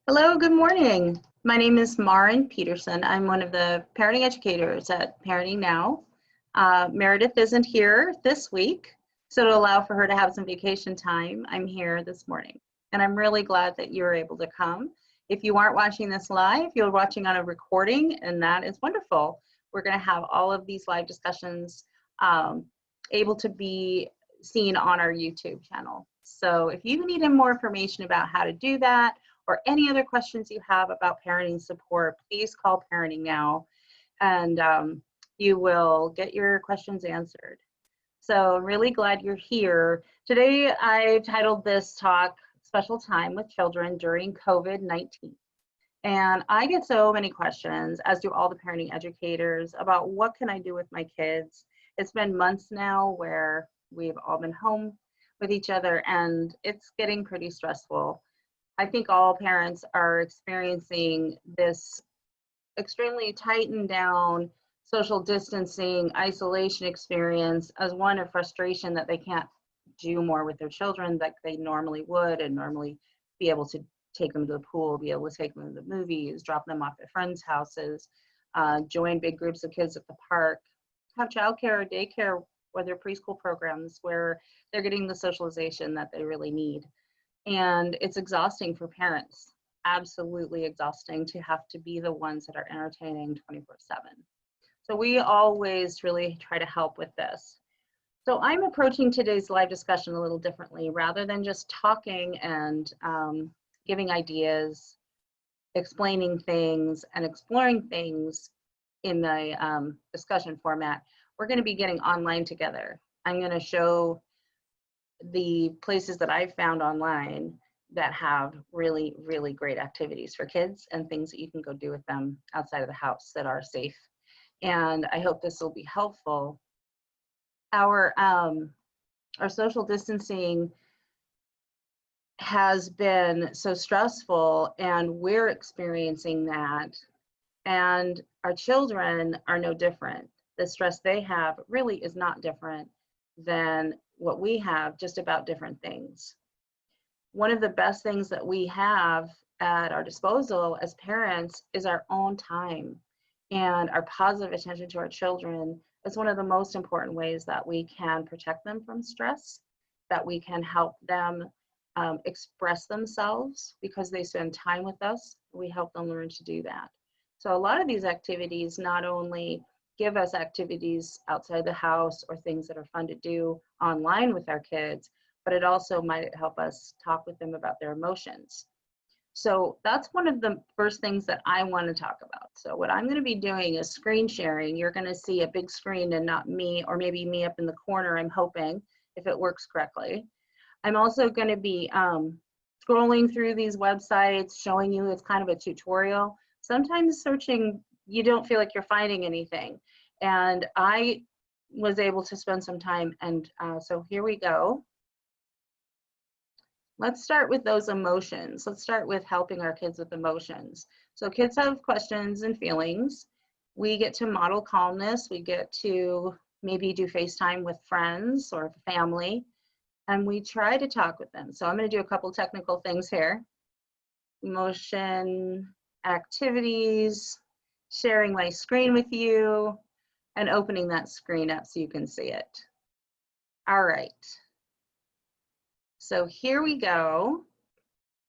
Hello, good morning. My name is Marin Peterson. I'm one of the parenting educators at Parenting Now. Meredith isn't here this week, so to allow for her to have some vacation time, I'm here this morning. And I'm really glad that you were able to come. If you aren't watching this live, you're watching on a recording, and that is wonderful. We're going to have all of these live discussions able to be seen on our YouTube channel. So if you need more information about how to do that, or any other questions you have about parenting support, please call Parenting Now, and you will get your questions answered. So really glad you're here. Today I titled this talk, Special Time with Children During COVID-19. And I get so many questions, as do all the parenting educators, about what can I do with my kids. It's been months now where we've all been home with each other, and it's getting pretty stressful. I think all parents are experiencing this extremely tightened down social distancing, isolation experience as one of frustration that they can't do more with their children like they normally would, and normally be able to take them to the pool, be able to take them to the movies, drop them off at friends' houses, join big groups of kids at the park, have childcare or daycare, whether preschool programs where they're getting the socialization that they really need. And it's exhausting for parents, absolutely exhausting to have to be the ones that are entertaining 24/7. So we always really try to help with this. So I'm approaching today's live discussion a little differently. Rather than just talking and giving ideas, explaining things, and exploring things in the discussion format, we're going to be getting online together. I'm going to show the places that I've found online that have really, really great activities for kids and things that you can go do with them outside of the house that are safe. And I hope this will be helpful. Our social distancing has been so stressful, and we're experiencing that. And our children are no different. The stress they have really is not different than what we have, just about different things. One of the best things that we have at our disposal as parents is our own time, and our positive attention to our children is one of the most important ways that we can protect them from stress, that we can help them express themselves because they spend time with us. We help them learn to do that. So a lot of these activities not only give us activities outside the house or things that are fun to do online with our kids, but it also might help us talk with them about their emotions. So that's one of the first things that I want to talk about. So what I'm going to be doing is screen sharing. You're going to see a big screen and not me, or maybe me up in the corner, I'm hoping, if it works correctly. I'm also going to be scrolling through these websites, showing you it's kind of a tutorial. Sometimes searching, you don't feel like you're finding anything. And I was able to spend some time, and so here we go. Let's start with those emotions. Let's start with helping our kids with emotions. So kids have questions and feelings. We get to model calmness. We get to maybe do FaceTime with friends or family, and we try to talk with them. So I'm going to do a couple technical things here. Emotion, activities, sharing my screen with you, and opening that screen up so you can see it. All right. So here we go.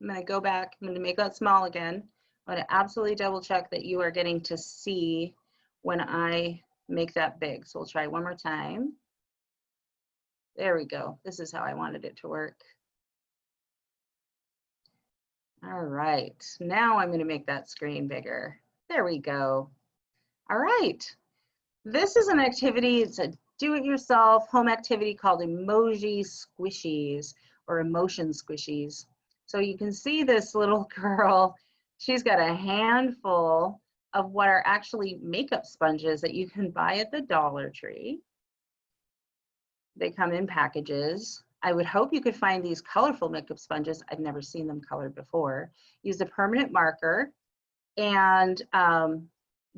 I'm going to go back. I'm going to make that small again. I'm going to absolutely double check that you are getting to see when I make that big. So we'll try one more time. There we go. This is how I wanted it to work. All right. Now I'm going to make that screen bigger. There we go. All right. This is an activity. It's a do-it-yourself home activity called emoji squishies, or emotion squishies. So you can see this little girl. She's got a handful of what are actually makeup sponges that you can buy at the Dollar Tree. They come in packages. I would hope you could find these colorful makeup sponges. I've never seen them colored before. Use a permanent marker and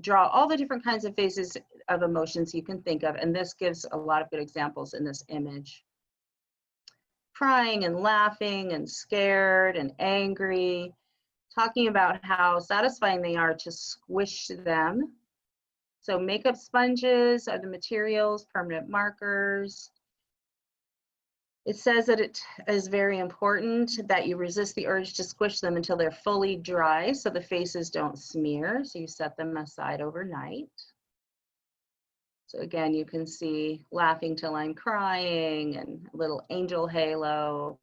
draw all the different kinds of faces of emotions you can think of. And this gives a lot of good examples in this image. Crying and laughing and scared and angry, talking about how satisfying they are to squish them. So makeup sponges are the materials, permanent markers. It says that it is very important that you resist the urge to squish them until they're fully dry so the faces don't smear. So you set them aside overnight. So again, you can see laughing till I'm crying and a little angel halo,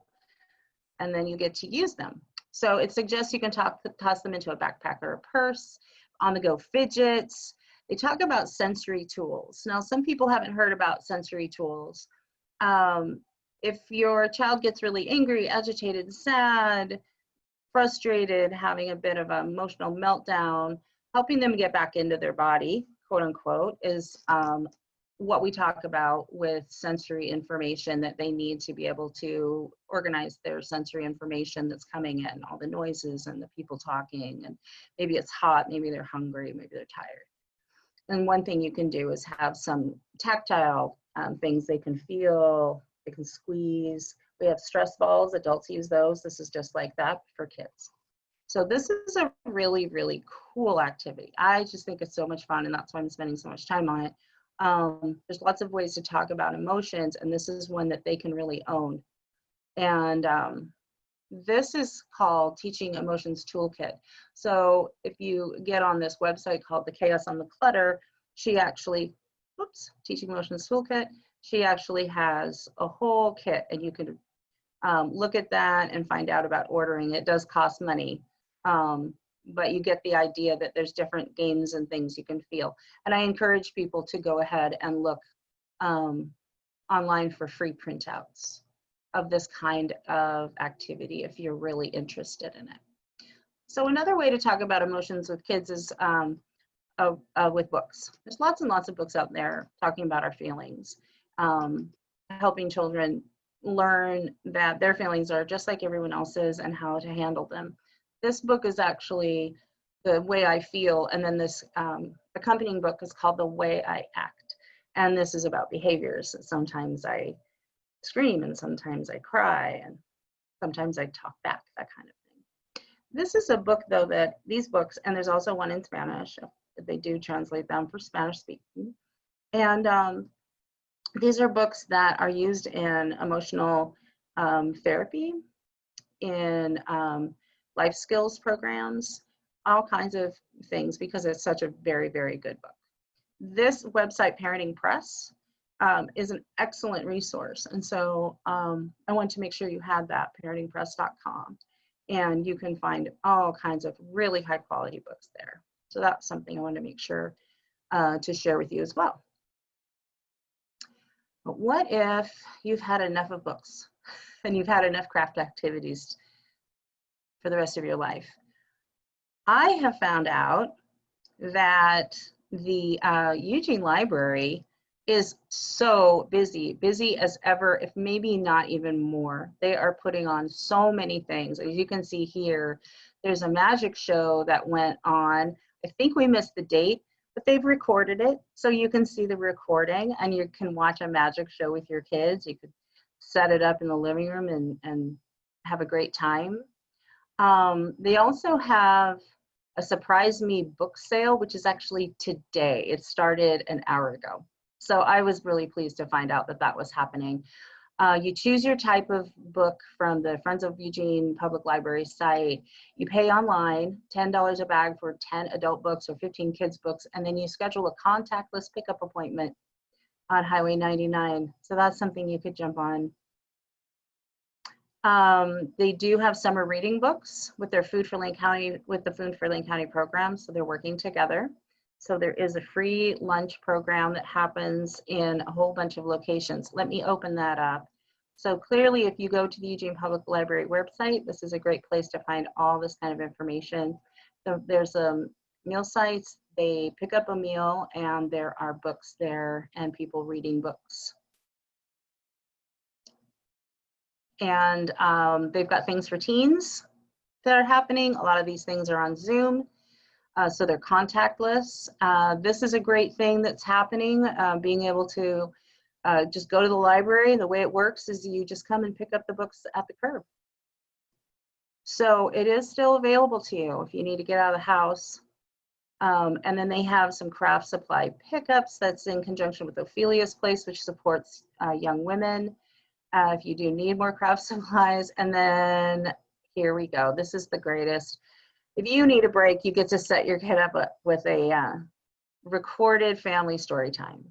and then you get to use them. So it suggests you can toss them into a backpack or a purse, on-the-go fidgets. They talk about sensory tools. Now, some people haven't heard about sensory tools. If your child gets really angry, agitated, sad, frustrated, having a bit of an emotional meltdown, helping them get back into their body, quote unquote, is what we talk about with sensory information, that they need to be able to organize their sensory information that's coming in, all the noises and the people talking, and maybe it's hot, maybe they're hungry, maybe they're tired. And one thing you can do is have some tactile things they can feel, they can squeeze. We have stress balls, adults use those. This is just like that for kids. So this is a really, really cool activity. I just think it's so much fun, and that's why I'm spending so much time on it. There's lots of ways to talk about emotions, and this is one that they can really own. And this is called Teaching Emotions Toolkit. So if you get on this website called The Chaos on the Clutter, she actually, Teaching Emotions Toolkit, she actually has a whole kit, and you can look at that and find out about ordering. It does cost money, but you get the idea that there's different games and things you can feel. And I encourage people to go ahead and look online for free printouts of this kind of activity if you're really interested in it. So another way to talk about emotions with kids is with books. There's lots and lots of books out there talking about our feelings, helping children learn that their feelings are just like everyone else's and how to handle them. This book is actually The Way I Feel, and then this accompanying book is called The Way I Act. And this is about behaviors. Sometimes I scream, and sometimes I cry, and sometimes I talk back, that kind of thing. This is a book, though, that these books, and there's also one in Spanish, they do translate them for Spanish speaking. And these are books that are used in emotional therapy, in life skills programs, all kinds of things, because it's such a very, very good book. This website, Parenting Press, is an excellent resource. And so I want to make sure you had that, parentingpress.com. And you can find all kinds of really high quality books there. So that's something I want to make sure to share with you as well. But what if you've had enough of books and you've had enough craft activities for the rest of your life? I have found out that the Eugene Library is so busy as ever, if maybe not even more. They are putting on so many things. As you can see here, there's a magic show that went on. I think we missed the date, but they've recorded it, so you can see the recording and you can watch a magic show with your kids. You could set it up in the living room and have a great time. They also have a Surprise Me book sale, which is actually today. It started an hour ago. So I was really pleased to find out that that was happening. You choose your type of book from the Friends of Eugene Public Library site. You pay online, $10 a bag for 10 adult books or 15 kids books, and then you schedule a contactless pickup appointment on Highway 99. So that's something you could jump on. They do have summer reading books with their Food for Lane County, with the Food for Lane County program, so they're working together. So there is a free lunch program that happens in a whole bunch of locations. Let me open that up. So clearly, if you go to the Eugene Public Library website, this is a great place to find all this kind of information. So there's meal sites, they pick up a meal, and there are books there and people reading books. And they've got things for teens that are happening. A lot of these things are on Zoom. So they're contactless. This is a great thing that's happening, being able to just go to the library. The way it works is you just come and pick up the books at the curb. So it is still available to you if you need to get out of the house. And then they have some craft supply pickups that's in conjunction with Ophelia's Place, which supports young women. If you do need more craft supplies. And then here we go. This is the greatest. If you need a break, you get to set your kid up with a recorded family story time.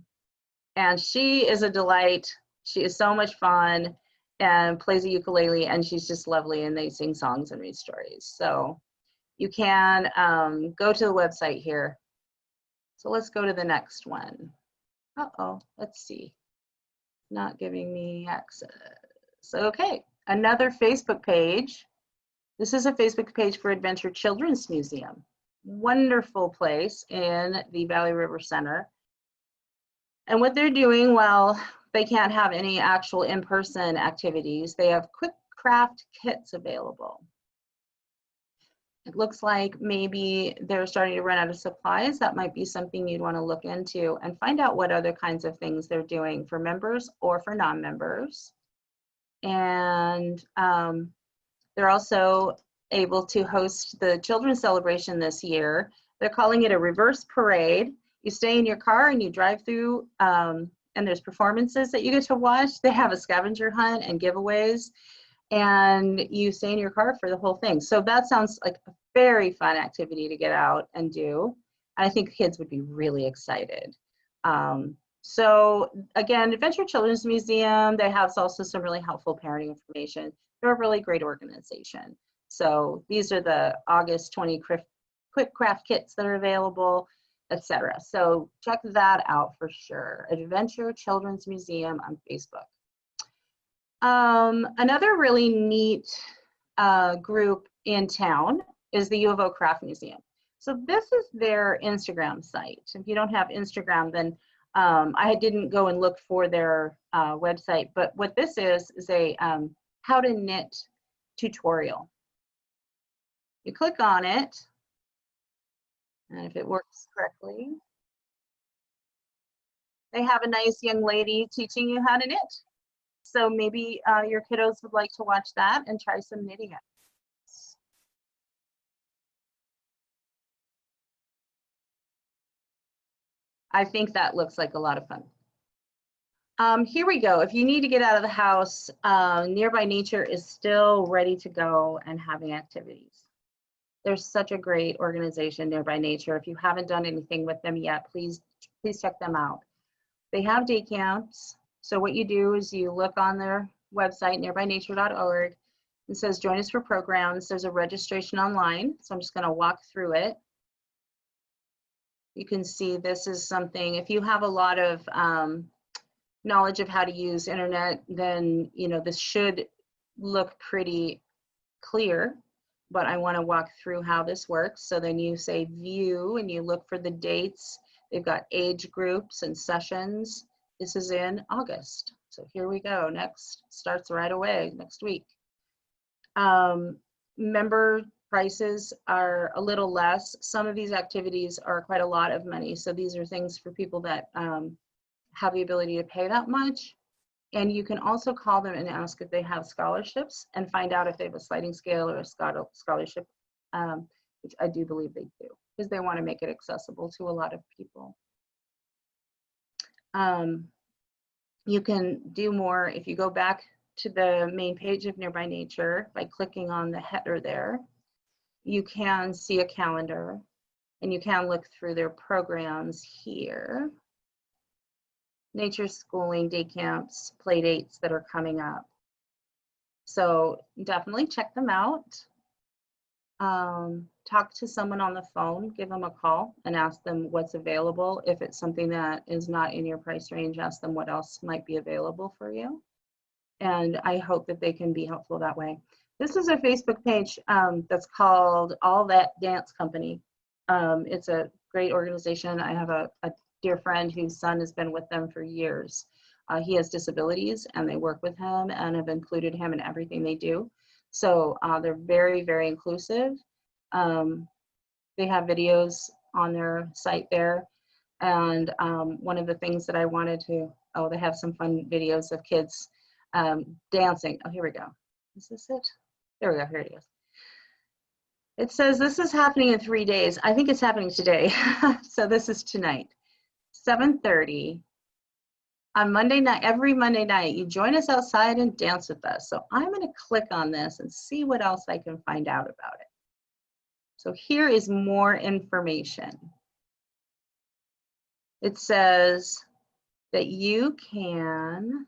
And she is a delight. She is so much fun and plays a ukulele, and she's just lovely, and they sing songs and read stories. So you can go to the website here. So let's go to the next one. Uh-oh, let's see. Not giving me access. Okay, another Facebook page. This is a Facebook page for Adventure Children's Museum. Wonderful place in the Valley River Center. And what they're doing, while they can't have any actual in-person activities, they have quick craft kits available. It looks like maybe they're starting to run out of supplies. That might be something you'd want to look into and find out what other kinds of things they're doing for members or for non-members. And they're also able to host the children's celebration this year. They're calling it a reverse parade. You stay in your car and you drive through, and there's performances that you get to watch. They have a scavenger hunt and giveaways, and you stay in your car for the whole thing. So that sounds like a very fun activity to get out and do. I think kids would be really excited. So again, Adventure Children's Museum, they have also some really helpful parenting information. They're a really great organization. So these are the August 20 quick craft kits that are available, etc. So check that out for sure. Adventure Children's Museum on Facebook. Another really neat group in town is the Ufo Craft Museum. So this is their Instagram site. If you don't have Instagram, then I didn't go and look for their website, but what this is a how to knit tutorial. You click on it, and if it works correctly, they have a nice young lady teaching you how to knit. So maybe your kiddos would like to watch that and try some knitting. I think that looks like a lot of fun. Here we go. If you need to get out of the house, Nearby Nature is still ready to go and having activities. There's such a great organization, Nearby Nature. If you haven't done anything with them yet, please check them out. They have day camps. So what you do is you look on their website, nearbynature.org. It says join us for programs. There's a registration online. So I'm just going to walk through it. You can see this is something, if you have a lot of knowledge of how to use internet, then this should look pretty clear, but I want to walk through how this works. So then you say view and you look for the dates. They've got age groups and sessions. This is in August. So here we go. Next starts right away next week. Member prices are a little less. Some of these activities are quite a lot of money. So these are things for people that have the ability to pay that much. And you can also call them and ask if they have scholarships and find out if they have a sliding scale or a scholarship, which I do believe they do, because they want to make it accessible to a lot of people. You can do more if you go back to the main page of Nearby Nature by clicking on the header there. You can see a calendar and you can look through their programs here. Nature schooling, day camps, play dates that are coming up. So definitely check them out. Talk to someone on the phone, give them a call and ask them what's available. If it's something that is not in your price range, ask them what else might be available for you. And I hope that they can be helpful that way. This is a Facebook page that's called All That Dance Company. It's a great organization. I have a dear friend whose son has been with them for years. He has disabilities and they work with him and have included him in everything they do. So they're very, very inclusive. They have videos on their site there. And one of the things that I wanted to, they have some fun videos of kids dancing. Oh, here we go. Is this it? There we go, here it is. It says this is happening in 3 days. I think it's happening today. So this is tonight, 7:30 on Monday night. Every Monday night, you join us outside and dance with us. So I'm going to click on this and see what else I can find out about it. So here is more information. It says that you can,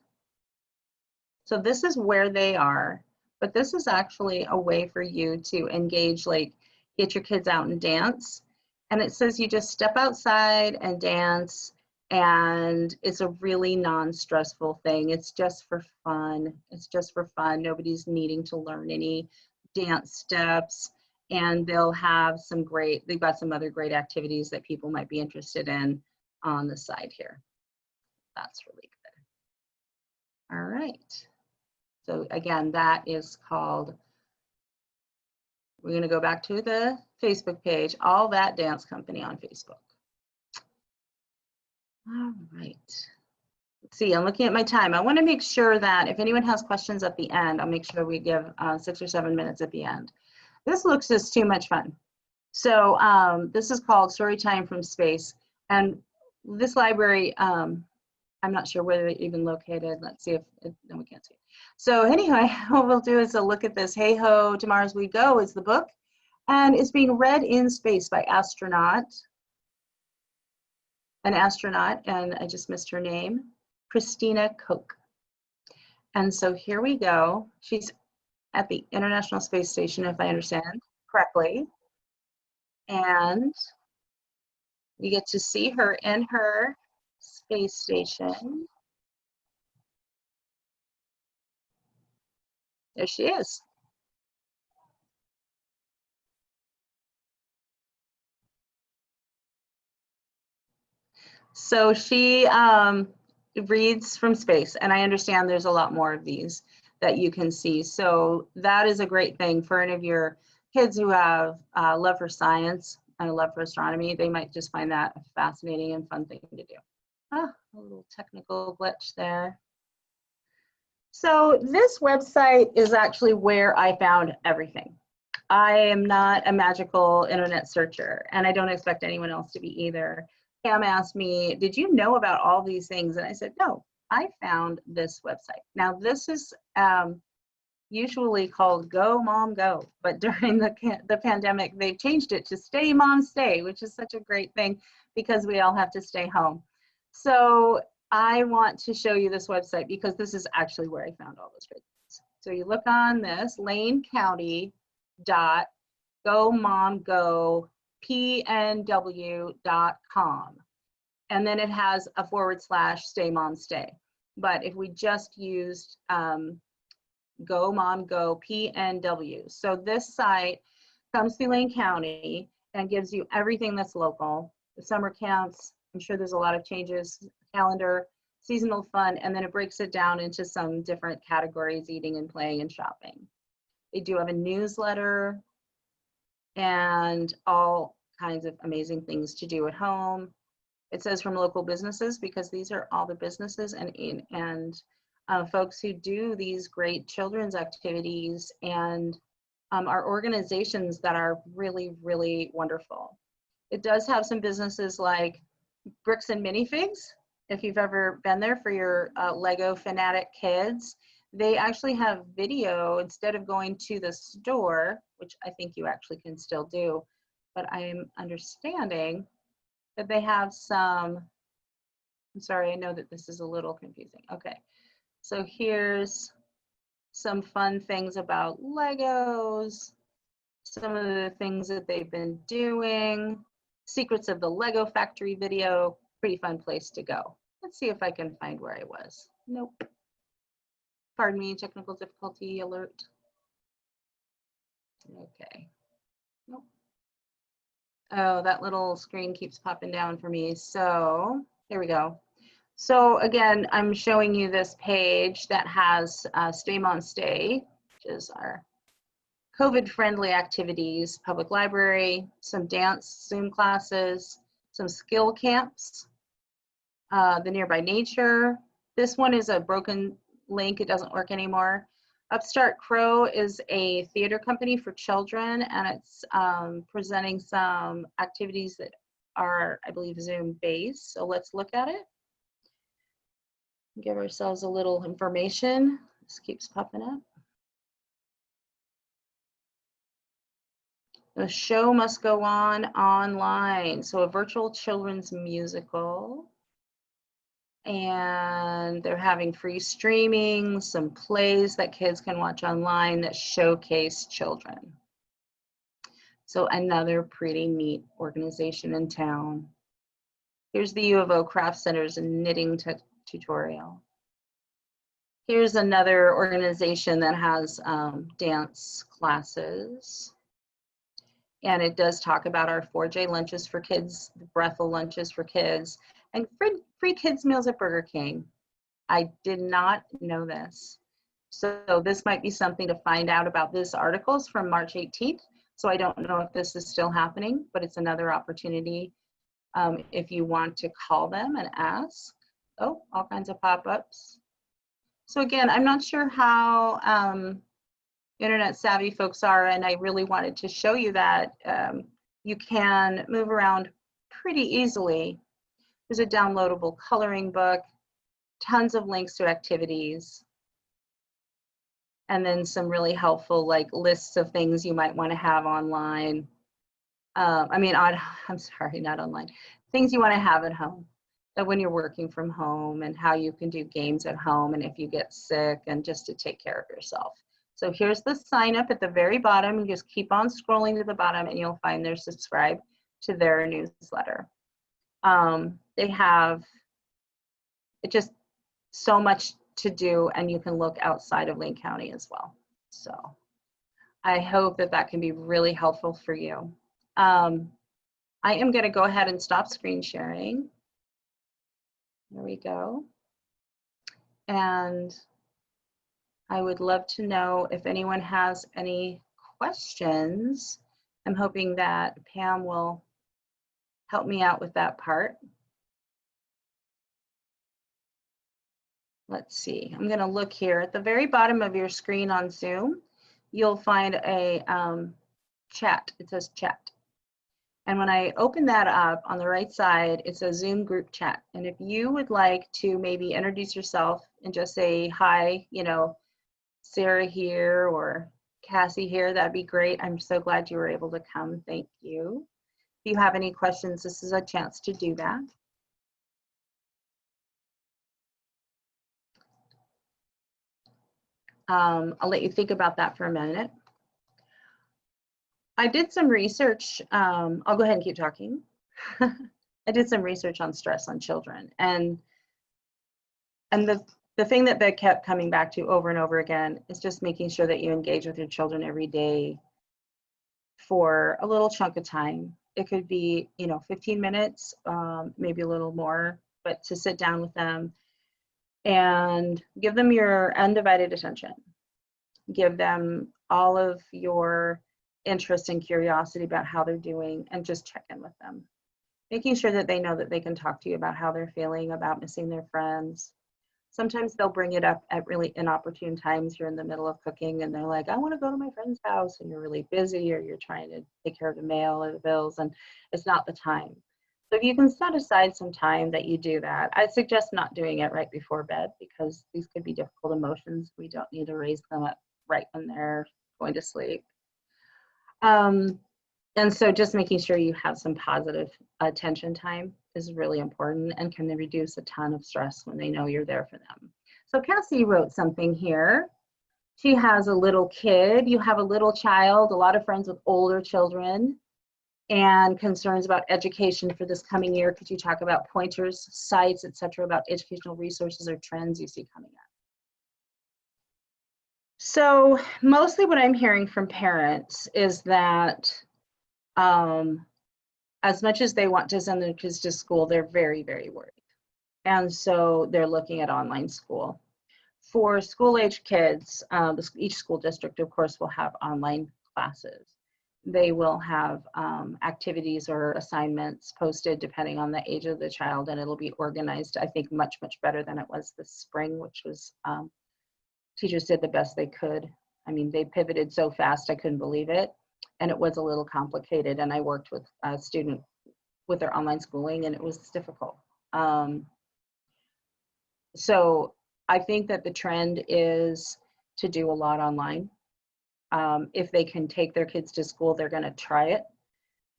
so this is where they are, but this is actually a way for you to engage, like get your kids out and dance. And it says you just step outside and dance, and it's a really non-stressful thing. It's just for fun. It's just for fun. Nobody's needing to learn any dance steps, and they'll have some great, they've got some other great activities that people might be interested in on the side here. That's really good. All right. So again, that is called, we're going to go back to the Facebook page, All That Dance Company on Facebook. All right. Let's see, I'm looking at my time. I want to make sure that if anyone has questions at the end, I'll make sure we give 6 or 7 minutes at the end. This looks just too much fun. So this is called Storytime from Space. And this library, I'm not sure where they're even located. Let's see if, no, we can't see it. So anyway, what we'll do is a look at this. Hey Ho, To Mars We Go is the book. And it's being read in space by an astronaut, and I just missed her name, Christina Koch. And so here we go. She's at the International Space Station, if I understand correctly. And you get to see her in her space station. There she is. So she reads from space, and I understand there's a lot more of these that you can see. So that is a great thing for any of your kids who have love for science and a love for astronomy. They might just find that a fascinating and fun thing to do. Ah, a little technical glitch there. So this website is actually where I found everything. I am not a magical internet searcher, and I don't expect anyone else to be either. Pam asked me, did you know about all these things? And I said, no, I found this website. Now this is usually called Go Mom Go, but during the pandemic, they changed it to Stay Mom Stay, which is such a great thing because we all have to stay home. So I want to show you this website because this is actually where I found all those things. So you look on this, lanecounty.gomomgopnw.com. And then it has a / Stay Mom Stay. But if we just used Go Mom Go PNW. So this site comes through Lane County and gives you everything that's local. The summer camps, I'm sure there's a lot of changes, calendar, seasonal fun, and then it breaks it down into some different categories, eating and playing and shopping. They do have a newsletter and all kinds of amazing things to do at home. It says from local businesses because these are all the businesses and folks who do these great children's activities and are organizations that are really, really wonderful. It does have some businesses like Bricks and Minifigs. If you've ever been there for your Lego fanatic kids, they actually have video instead of going to the store, which I think you actually can still do, but I'm understanding that they have some, I'm sorry, I know that this is a little confusing. Okay, so here's some fun things about Legos, some of the things that they've been doing, Secrets of the Lego Factory video, pretty fun place to go. Let's see if I can find where I was. Nope. Pardon me, technical difficulty alert. Okay. Nope. Oh, that little screen keeps popping down for me. So here we go. So again, I'm showing you this page that has Stay Mom Stay, which is our COVID-friendly activities, public library, some dance Zoom classes, some skill camps, the nearby nature. This one is a broken link, it doesn't work anymore. Upstart Crow is a theater company for children, and it's presenting some activities that are, I believe, Zoom based. So let's look at it. Give ourselves a little information. This keeps popping up. The show must go on online. So a virtual children's musical. And they're having free streaming, some plays that kids can watch online that showcase children. So another pretty neat organization in town. Here's the Ufo Craft Center's knitting tutorial. Here's another organization that has dance classes. And it does talk about our 4J lunches for kids, the Brethel lunches for kids, and free kids meals at Burger King. I did not know this. So this might be something to find out about. This article is from March 18th. So I don't know if this is still happening, but it's another opportunity if you want to call them and ask. Oh, all kinds of pop-ups. So again, I'm not sure how internet savvy folks are, and I really wanted to show you that you can move around pretty easily. There's a downloadable coloring book, tons of links to activities, and then some really helpful like lists of things you might want to have online. I'm sorry, not online. Things you want to have at home, that when you're working from home, and how you can do games at home, and if you get sick, and just to take care of yourself. So here's the sign up at the very bottom. You just keep on scrolling to the bottom and you'll find they're subscribed to their newsletter. They have just so much to do, and you can look outside of Lane County as well. So I hope that that can be really helpful for you. I am going to go ahead and stop screen sharing. There we go. And I would love to know if anyone has any questions. I'm hoping that Pam will help me out with that part. Let's see, I'm gonna look here. At the very bottom of your screen on Zoom, you'll find a chat. It says chat. And when I open that up on the right side, it's a Zoom group chat. And if you would like to maybe introduce yourself and just say, hi, you know, Sarah here or Cassie here, that'd be great. I'm so glad you were able to come. Thank you. If you have any questions, this is a chance to do that. I'll let you think about that for a minute. I did some research. I'll go ahead and keep talking. I did some research on stress on children, and the thing that Beck kept coming back to over and over again is just making sure that you engage with your children every day for a little chunk of time. It could be, 15 minutes, maybe a little more, but to sit down with them and give them your undivided attention. Give them all of your interest and curiosity about how they're doing, and just check in with them. Making sure that they know that they can talk to you about how they're feeling, about missing their friends. Sometimes they'll bring it up at really inopportune times. You're in the middle of cooking and they're like, I want to go to my friend's house, and you're really busy, or you're trying to take care of the mail or the bills, and it's not the time. So if you can set aside some time that you do that, I suggest not doing it right before bed, because these could be difficult emotions. We don't need to raise them up right when they're going to sleep. And so just making sure you have some positive attention time is really important, and can reduce a ton of stress when they know you're there for them. So Cassie wrote something here. She has a little kid. You have a little child, a lot of friends with older children, and concerns about education for this coming year. Could you talk about pointers, sites, etc., about educational resources or trends you see coming up? So mostly what I'm hearing from parents is that as much as they want to send their kids to school, they're very, very worried. And so they're looking at online school. For school-age kids, each school district, of course, will have online classes. They will have activities or assignments posted depending on the age of the child, and it'll be organized, I think, much, much better than it was this spring, which was teachers did the best they could. I mean, they pivoted so fast, I couldn't believe it. And it was a little complicated. And I worked with a student with their online schooling, and it was difficult. So I think that the trend is to do a lot online. If they can take their kids to school, they're going to try it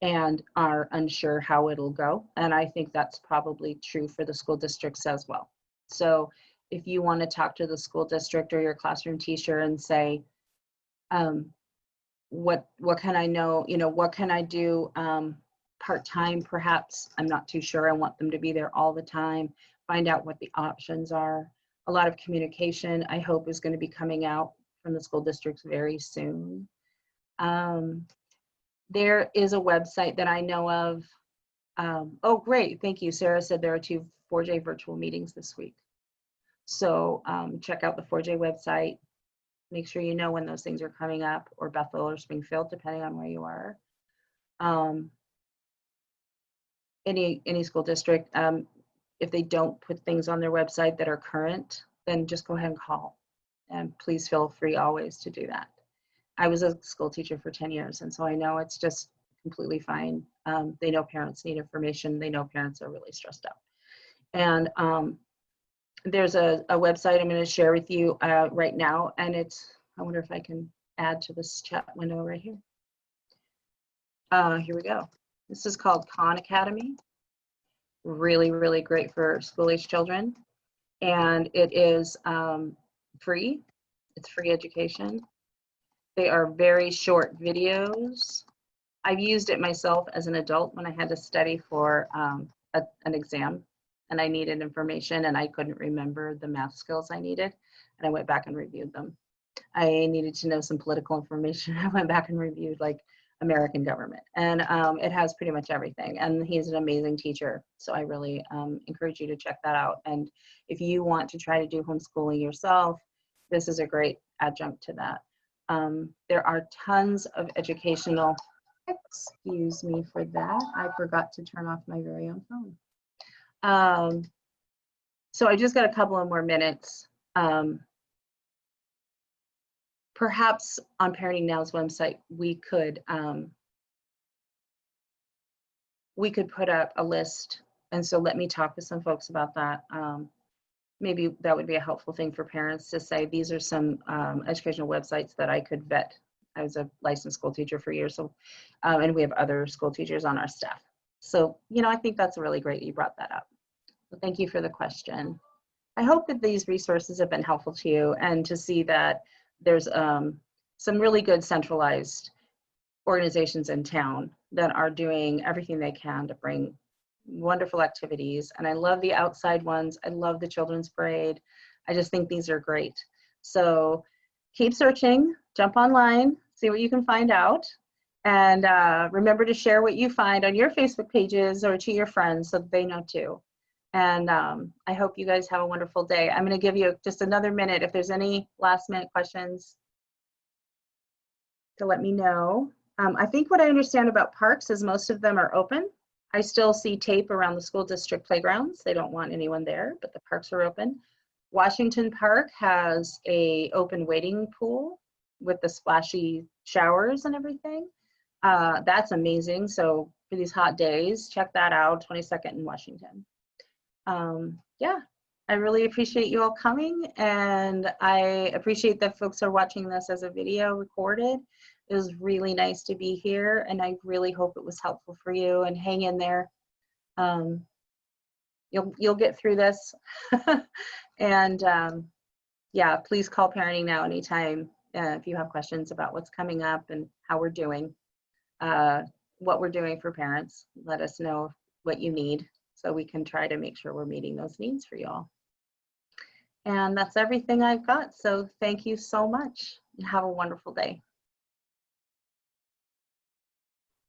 and are unsure how it'll go. And I think that's probably true for the school districts as well. So if you want to talk to the school district or your classroom teacher and say, what can I know, what can I do part-time perhaps? I'm not too sure. I want them to be there all the time. Find out what the options are. A lot of communication, I hope, is going to be coming out from the school districts very soon. There is a website that I know of. Oh, great. Thank you. Sarah said there are 2 4J virtual meetings this week. So check out the 4J website. Make sure you know when those things are coming up, or Bethel or Springfield, depending on where you are. Any school district, if they don't put things on their website that are current, then just go ahead and call. And please feel free always to do that. I was a school teacher for 10 years, and so I know it's just completely fine. They know parents need information. They know parents are really stressed out. And there's a website I'm going to share with you right now, and I wonder if I can add to this chat window right here. Here we go. This is called Khan Academy. Really, really great for school-age children. And it is free. It's free education. They are very short videos. I've used it myself as an adult when I had to study for an exam, and I needed information and I couldn't remember the math skills I needed, and I went back and reviewed them. I needed to know some political information. I went back and reviewed like American government, and it has pretty much everything, and he's an amazing teacher. So I really encourage you to check that out. And if you want to try to do homeschooling yourself, this is a great adjunct to that. There are tons of educational, excuse me for that, I forgot to turn off my very own phone. So I just got a couple of more minutes. Perhaps on Parenting Now's website, we could put up a list, and so let me talk with some folks about that. Maybe that would be a helpful thing for parents to say, these are some educational websites that I could vet. I was a licensed school teacher for years, so and we have other school teachers on our staff. So, I think that's really great you brought that up. So thank you for the question. I hope that these resources have been helpful to you, and to see that there's some really good centralized organizations in town that are doing everything they can to bring wonderful activities. And I love the outside ones. I love the children's parade. I just think these are great. So keep searching, jump online, see what you can find out. And remember to share what you find on your Facebook pages or to your friends so that they know too. And I hope you guys have a wonderful day. I'm going to give you just another minute if there's any last minute questions to let me know. I think what I understand about parks is most of them are open. I still see tape around the school district playgrounds. They don't want anyone there, but the parks are open. Washington Park has an open wading pool with the splashy showers and everything. That's amazing. So for these hot days, check that out, 22nd in Washington. Yeah, I really appreciate you all coming, and I appreciate that folks are watching this as a video recorded. It was really nice to be here, and I really hope it was helpful for you, and hang in there. You'll get through this. And yeah, please call Parenting Now anytime if you have questions about what's coming up and how we're doing, what we're doing for parents. Let us know what you need, so we can try to make sure we're meeting those needs for you all. And that's everything I've got. So thank you so much, and have a wonderful day.